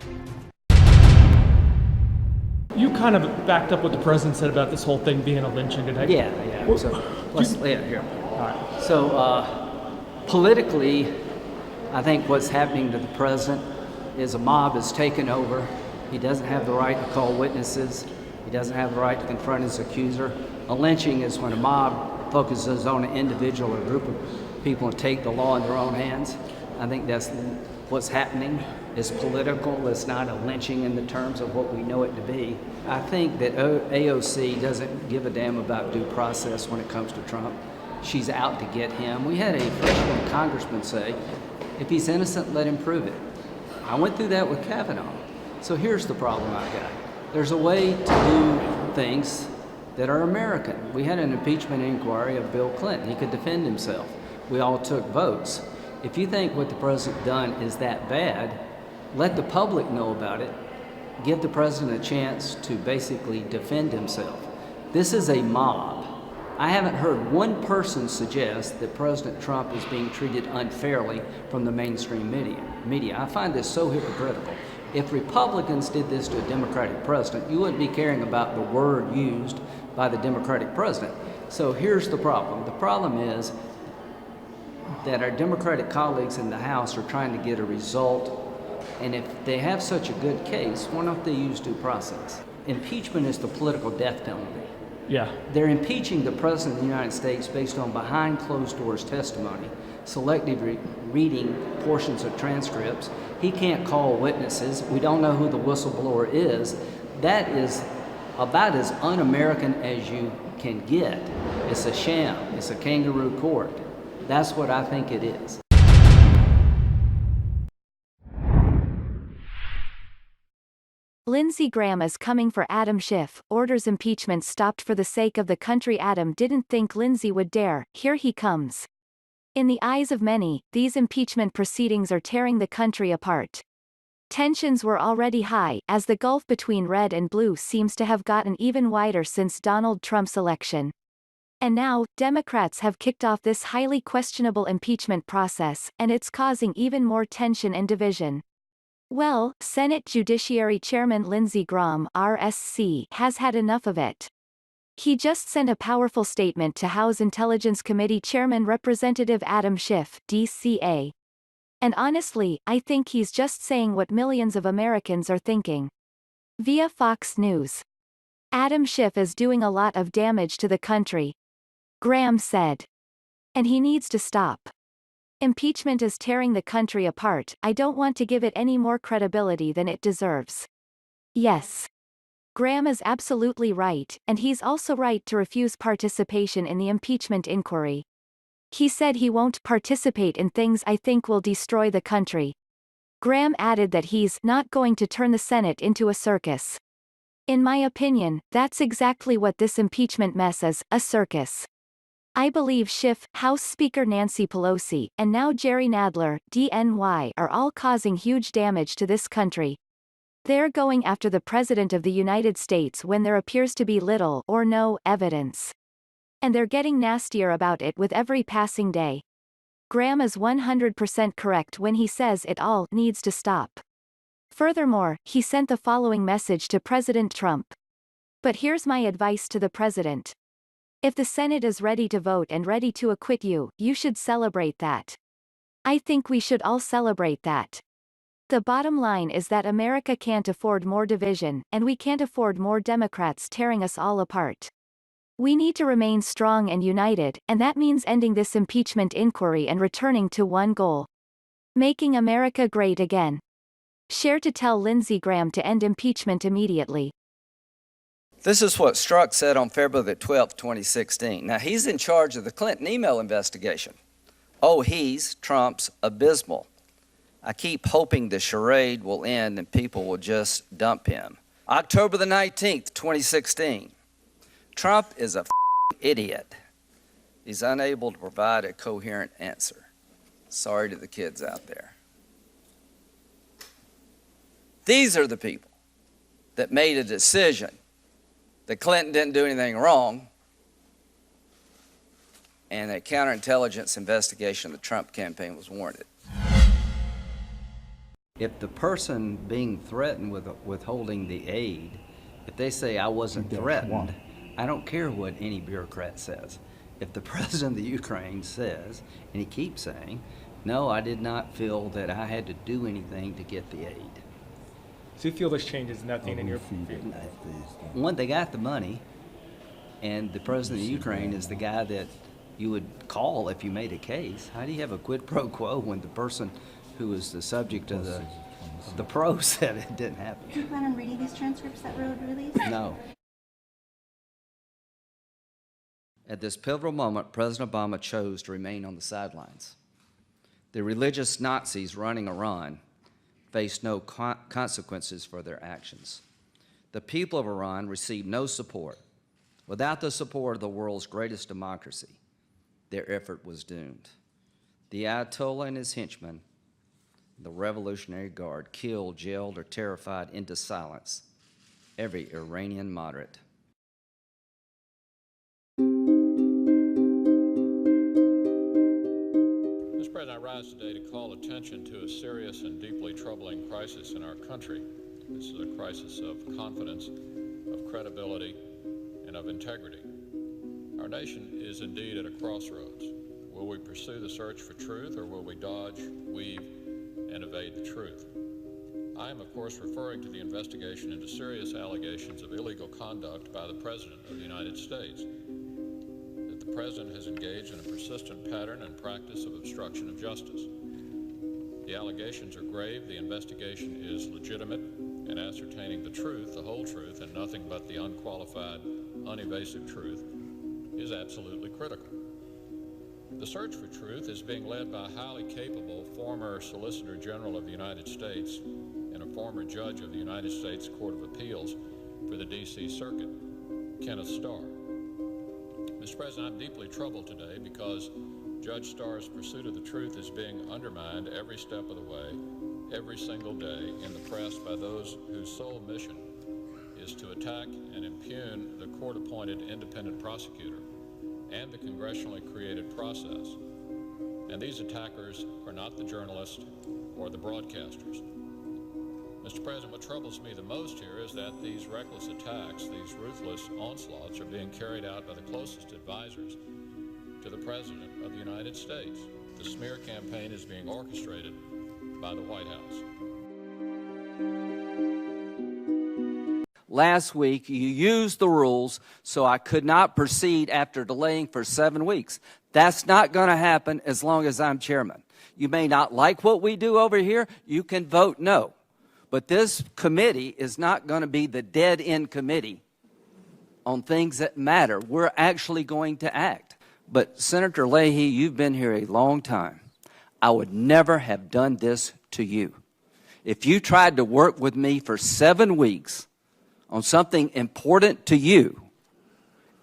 You kind of backed up what the president said about this whole thing being a lynching today. Yeah. So, here. All right. So, Politically, I think what's happening to the president is a mob has taken over. He doesn't have the right to call witnesses. He doesn't have the right to confront his accuser. A lynching is when a mob focuses on an individual or group of people and take the law in their own hands. I think that's what's happening. It's political. It's not a lynching in the terms of what we know it to be. I think that AOC doesn't give a damn about due process when it comes to Trump. She's out to get him. We had a freshman congressman say, if he's innocent, let him prove it. I went through that with Kavanaugh. So here's the problem I've got. There's a way to do things that are American. We had an impeachment inquiry of Bill Clinton. He could defend himself. We all took votes. If you think what the president done is that bad, let the public know about it. Give the president a chance to basically defend himself. This is a mob. I haven't heard one person suggest that President Trump is being treated unfairly from the mainstream media. I find this so hypocritical. If Republicans did this to a Democratic president, you wouldn't be caring about the word used by the Democratic president. So here's the problem. The problem is that our Democratic colleagues in the House are trying to get a result, and if they have such a good case, why don't they use due process? Impeachment is the political death penalty. Yeah. They're impeaching the President of the United States based on behind closed doors testimony, selective reading portions of transcripts. He can't call witnesses. We don't know who the whistleblower is. That is about as un-American as you can get. It's a sham. It's a kangaroo court. That's what I think it is. Lindsey Graham is coming for Adam Schiff, orders impeachment stopped for the sake of the country. Adam didn't think Lindsey would dare, here he comes. In the eyes of many, these impeachment proceedings are tearing the country apart. Tensions were already high, as the gulf between red and blue seems to have gotten even wider since Donald Trump's election. And now, Democrats have kicked off this highly questionable impeachment process, and it's causing even more tension and division. Well, Senate Judiciary Chairman Lindsey Graham, RSC, has had enough of it. He just sent a powerful statement to House Intelligence Committee Chairman Representative Adam Schiff, DCA. And honestly, I think he's just saying what millions of Americans are thinking. Via Fox News. Adam Schiff is doing a lot of damage to the country, Graham said. And he needs to stop. Impeachment is tearing the country apart. I don't want to give it any more credibility than it deserves. Yes. Graham is absolutely right, and he's also right to refuse participation in the impeachment inquiry. He said he won't participate in things I think will destroy the country. Graham added that he's not going to turn the Senate into a circus. In my opinion, that's exactly what this impeachment mess is, a circus. I believe Schiff, House Speaker Nancy Pelosi, and now Jerry Nadler, DNY, are all causing huge damage to this country. They're going after the President of the United States when there appears to be little or no evidence. And they're getting nastier about it with every passing day. Graham is 100% correct when he says it all needs to stop. Furthermore, he sent the following message to President Trump. But here's my advice to the president. If the Senate is ready to vote and ready to acquit you, you should celebrate that. I think we should all celebrate that. The bottom line is that America can't afford more division, and we can't afford more Democrats tearing us all apart. We need to remain strong and united, and that means ending this impeachment inquiry and returning to one goal. Making America great again. Share to tell Lindsey Graham to end impeachment immediately. This is what Strzok said on February the 12th, 2016. Now, he's in charge of the Clinton email investigation. Oh, he's Trump's abysmal. I keep hoping the charade will end and people will just dump him. October the 19th, 2016. Trump is a idiot. He's unable to provide a coherent answer. Sorry to the kids out there. These are the people that made a decision that Clinton didn't do anything wrong, and a counterintelligence investigation of the Trump campaign was warranted. If the person being threatened with withholding the aid, if they say I wasn't threatened, I don't care what any bureaucrat says. if the president of the Ukraine says, and he keeps saying, no, I did not feel that I had to do anything to get the aid. So you feel this changes nothing in your view? One, they got the money, and the president of Ukraine is the guy that you would call if you made a case. How do you have a quid pro quo when the person who is the subject of the pro said it didn't happen? Do you plan on reading these transcripts that were released? No. At this pivotal moment, President Obama chose to remain on the sidelines. The religious Nazis running Iran faced no consequences for their actions. The people of Iran received no support. Without the support of the world's greatest democracy, their effort was doomed. The Ayatollah and his henchmen, the Revolutionary Guard, killed, jailed, or terrified into silence every Iranian moderate. Mr. President, I rise today to call attention to a serious and deeply troubling crisis in our country. This is a crisis of confidence, of credibility, and of integrity. Our nation is indeed at a crossroads. Will we pursue the search for truth, or will we dodge, weave, and evade the truth? I am, of course, referring to the investigation into serious allegations of illegal conduct by the President of the United States. That the President has engaged in a persistent pattern and practice of obstruction of justice. The allegations are grave, the investigation is legitimate, and ascertaining the truth, the whole truth, and nothing but the unqualified, unevasive truth is absolutely critical. The search for truth is being led by a highly capable former Solicitor General of the United States and a former judge of the United States Court of Appeals for the D.C. Circuit, Kenneth Starr. Mr. President, I'm deeply troubled today because Judge Starr's pursuit of the truth is being undermined every step of the way, every single day in the press by those whose sole mission is to attack and impugn the court-appointed independent prosecutor and the congressionally created process. And these attackers are not the journalists or the broadcasters. Mr. President, what troubles me the most here is that these reckless attacks, these ruthless onslaughts are being carried out by the closest advisors to the President of the United States. The smear campaign is being orchestrated by the White House. Last week, you used the rules so I could not proceed after delaying for 7 weeks. That's not going to happen as long as I'm chairman. You may not like what we do over here. You can vote no. But this committee is not going to be the dead-end committee on things that matter. We're actually going to act. But Senator Leahy, you've been here a long time. I would never have done this to you. If you tried to work with me for 7 weeks on something important to you,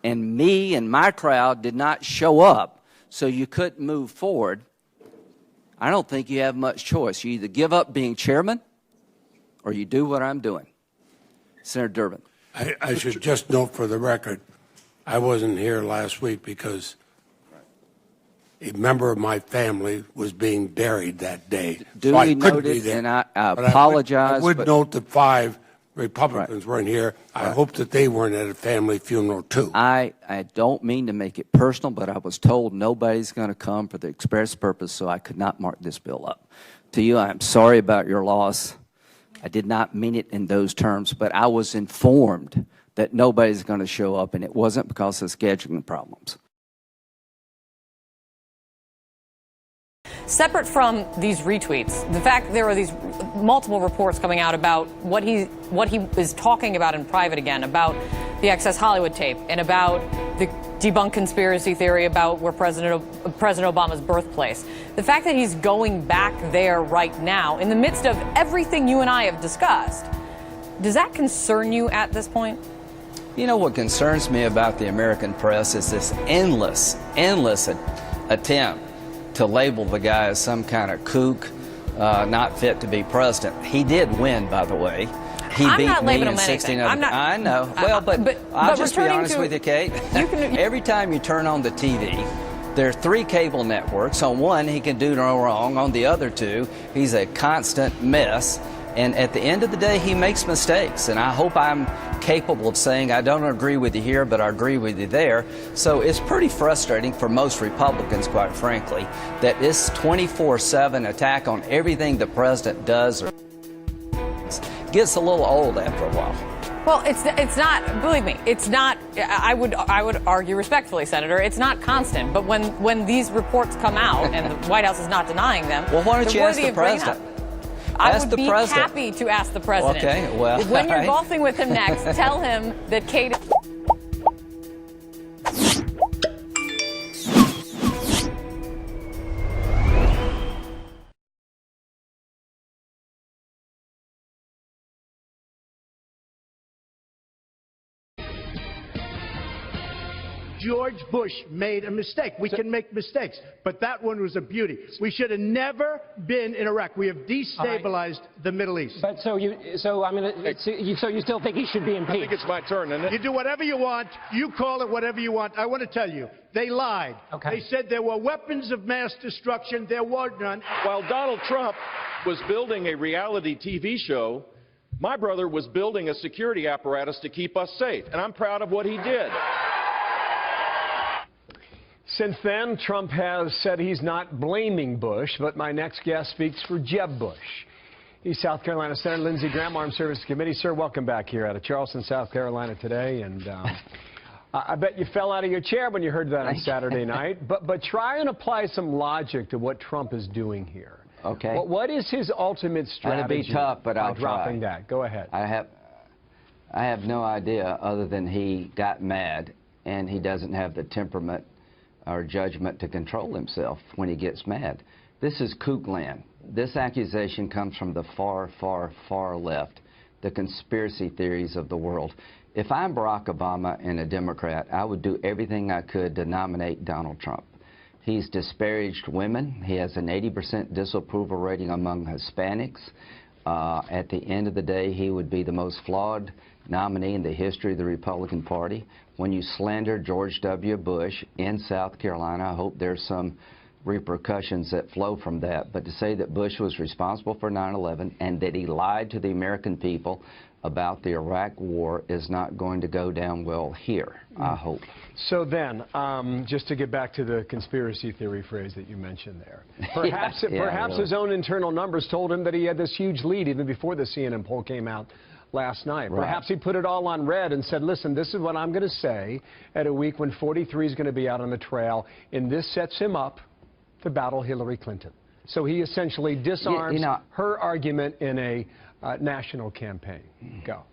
and me and my crowd did not show up so you couldn't move forward, I don't think you have much choice. You either give up being chairman or you do what I'm doing. Senator Durbin. I should just note for the record, I wasn't here last week because a member of my family was being buried that day. Duly noted, and I apologize. I would note that 5 Republicans weren't here. I hope that they weren't at a family funeral, too. I don't mean to make it personal, but I was told nobody's going to come for the express purpose, so I could not mark this bill up. To you, I'm sorry about your loss. I did not mean it in those terms, but I was informed that nobody's going to show up, and it wasn't because of scheduling problems. Separate from these retweets, the fact there are these multiple reports coming out about what he is talking about in private again, about the Access Hollywood tape, and about the debunked conspiracy theory about where President Obama's birthplace. The fact that he's going back there right now in the midst of everything you and I have discussed, does that concern you at this point? You know what concerns me about the American press is this endless attempt to label the guy as some kind of kook, not fit to be president. He did win, by the way. He I'm beat not me labeling in him 16 anything. other. I know. Well, but I'll just be honest with you, Kate. Every time you turn on the TV, there are 3 cable networks. On one, he can do no wrong. On the other 2, he's a constant mess. And at the end of the day, he makes mistakes. And I hope I'm capable of saying I don't agree with you here, but I agree with you there. So it's pretty frustrating for most Republicans, quite frankly, that this 24/7 attack on everything the president does gets a little old after a while. Well, it's not, believe me, it's not, I would argue respectfully, Senator, it's not constant. But when these reports come out, and the White House is not denying them, well, why don't you ask worthy the of bringing president? up. I would be happy to ask the president. Okay, well, when you're all right. golfing with him next, tell him that Kate. George Bush made a mistake. We can make mistakes, but that one was a beauty. We should have never been in Iraq. We have destabilized the Middle East. But so you still think he should be impeached? I think it's my turn, isn't it? You do whatever you want. You call it whatever you want. I want to tell you, they lied. Okay. They said there were weapons of mass destruction. There were none. While Donald Trump was building a reality TV show, my brother was building a security apparatus to keep us safe, and I'm proud of what he did. Since then, Trump has said he's not blaming Bush, but my next guest speaks for Jeb Bush. He's South Carolina Senator Lindsley Graham, Armed Services Committee. Sir, welcome back here out of Charleston, South Carolina today. And I bet you fell out of your chair when you heard that on Saturday night. But try and apply some logic to what Trump is doing here. Okay. What is his ultimate strategy? It'll be tough, but I'll dropping try. that. Go ahead. I have no idea other than he got mad and he doesn't have the temperament or judgment to control himself when he gets mad. This is kook land. This accusation comes from the far, far, far left, the conspiracy theories of the world. If I'm Barack Obama and a Democrat, I would do everything I could to nominate Donald Trump. He's disparaged women. He has an 80% disapproval rating among Hispanics. At the end of the day, he would be the most flawed nominee in the history of the Republican Party. When you slander George W. Bush in South Carolina, I hope there's some repercussions that flow from that. But to say that Bush was responsible for 9/11 and that he lied to the American people about the Iraq War is not going to go down well here, I hope. So then, just to get back to the conspiracy theory phrase that you mentioned there, perhaps, perhaps his own internal numbers told him that he had this huge lead even before the CNN poll came out last night. Right. Perhaps he put it all on red and said, listen, this is what I'm going to say at a week when 43 is going to be out on the trail, and this sets him up to battle Hillary Clinton. So he essentially disarms her argument in a national campaign. Go.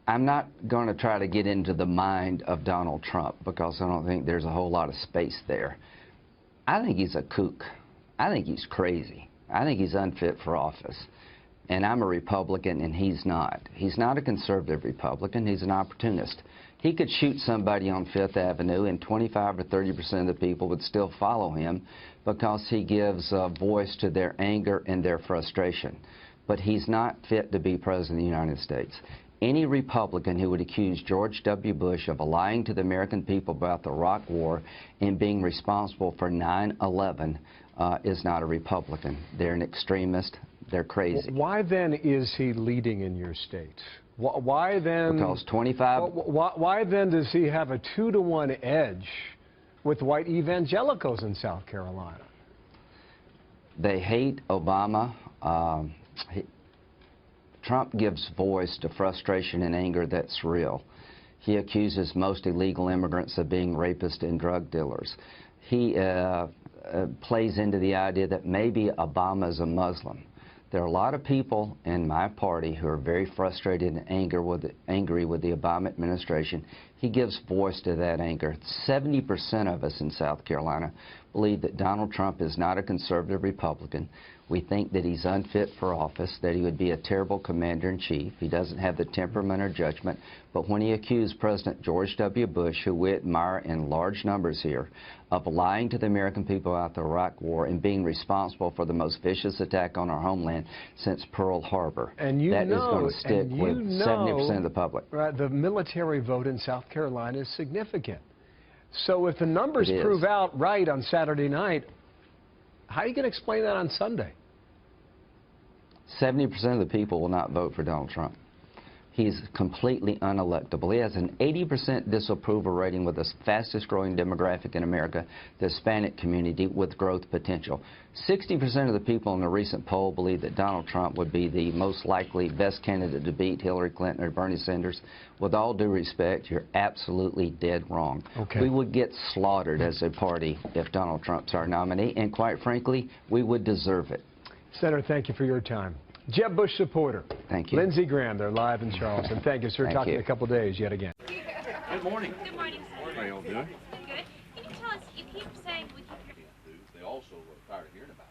I'm not going to try to get into the mind of Donald Trump because I don't think there's a whole lot of space there. I think he's a kook. I think he's crazy. I think he's unfit for office. And I'm a Republican, and he's not. He's not a conservative Republican. He's an opportunist. He could shoot somebody on Fifth Avenue, and 25 or 30% of the people would still follow him because he gives voice to their anger and their frustration. But he's not fit to be President of the United States. Any Republican who would accuse George W. Bush of lying to the American people about the Iraq War and being responsible for 9/11 is not a Republican. They're an extremist. They're crazy. Why then is he leading in your state? Why then? Because 25. Why then does he have a 2-to-1 edge with white evangelicals in South Carolina? They hate Obama. Trump gives voice to frustration and anger that's real. He accuses most illegal immigrants of being rapists and drug dealers. He plays into the idea that maybe Obama is a Muslim. There are a lot of people in my party who are very frustrated and angry with the Obama administration. He gives voice to that anger. 70% of us in South Carolina believe that Donald Trump is not a conservative Republican. We think that he's unfit for office, that he would be a terrible commander-in-chief. He doesn't have the temperament or judgment. But when he accused President George W. Bush, who we admire in large numbers here, of lying to the American people about the Iraq War and being responsible for the most vicious attack on our homeland since Pearl Harbor, and you that is going to stick with 70% of the public. Right, the military vote in South Carolina is significant. So if the numbers prove out right on Saturday night, how are you going to explain that on Sunday? 70% of the people will not vote for Donald Trump. He's completely unelectable. He has an 80% disapproval rating with the fastest growing demographic in America, the Hispanic community with growth potential. 60% of the people in a recent poll believe that Donald Trump would be the most likely best candidate to beat Hillary Clinton or Bernie Sanders. With all due respect, you're absolutely dead wrong. Okay. We would get slaughtered as a party if Donald Trump's our nominee, and quite frankly, we would deserve it. Senator, thank you for your time. Jeb Bush supporter. Thank you. Lindsley Graham, they're live in Charleston. Thank you, sir. Thank Talk to you. you in a couple of days yet again. Good morning. Good morning, sir. How y'all doing? Good. Can you tell us, you keep saying we keep... They also are tired of hearing about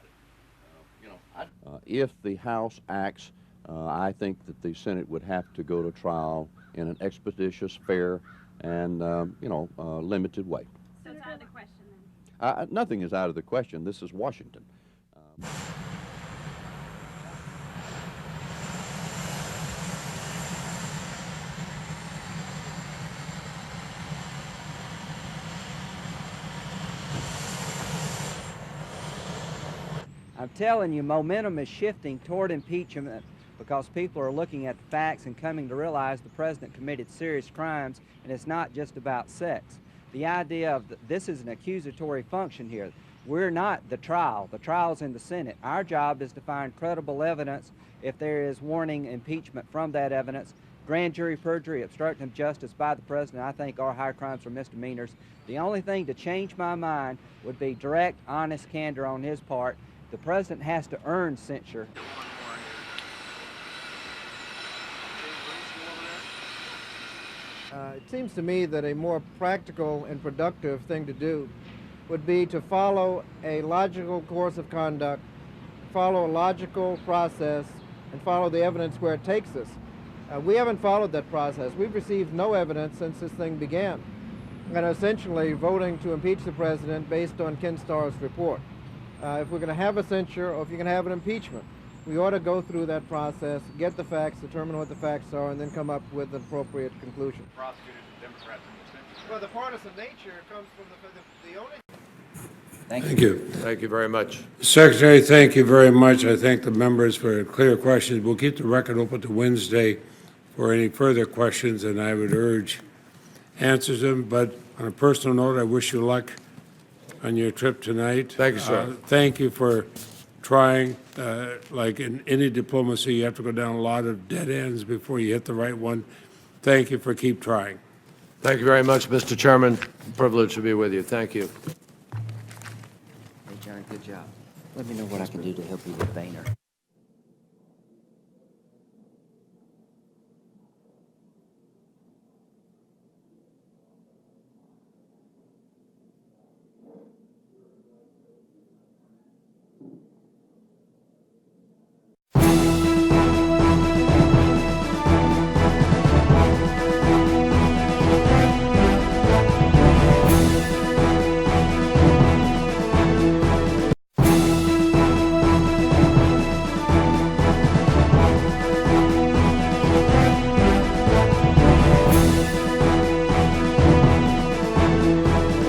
it. If the House acts, I think that the Senate would have to go to trial in an expeditious, fair, and limited way. So it's out of the question then? Nothing is out of the question. This is Washington. I'm telling you, momentum is shifting toward impeachment because people are looking at the facts and coming to realize the president committed serious crimes, and it's not just about sex. The idea of this is an accusatory function here. We're not the trial. The trial's in the Senate. Our job is to find credible evidence. If there is warning impeachment from that evidence, grand jury perjury, obstruction of justice by the president, I think are high crimes or misdemeanors. The only thing to change my mind would be direct, honest candor on his part. The president has to earn censure. It seems to me that a more practical and productive thing to do would be to follow a logical course of conduct, follow a logical process, and follow the evidence where it takes us. We haven't followed that process. We've received no evidence since this thing began, and essentially voting to impeach the president based on Ken Starr's report. If we're going to have a censure or if you're going to have an impeachment, we ought to go through that process, get the facts, determine what the facts are, and then come up with an appropriate conclusion. Prosecutors and Democrats in the Senate. Well, the partisan nature comes from the only... Thank you. Thank you very much. Secretary, thank you very much. I thank the members for clear questions. We'll keep the record open to Wednesday for any further questions, and I would urge answers them. But on a personal note, I wish you luck on your trip tonight. Thank you, sir. Thank you for trying. Like in any diplomacy, you have to go down a lot of dead ends before you hit the right one. Thank you for keep trying. Thank you very much, Mr. Chairman. Privilege to be with you. Thank you. Hey, John, good job. Let me know what I can do to help you with Boehner.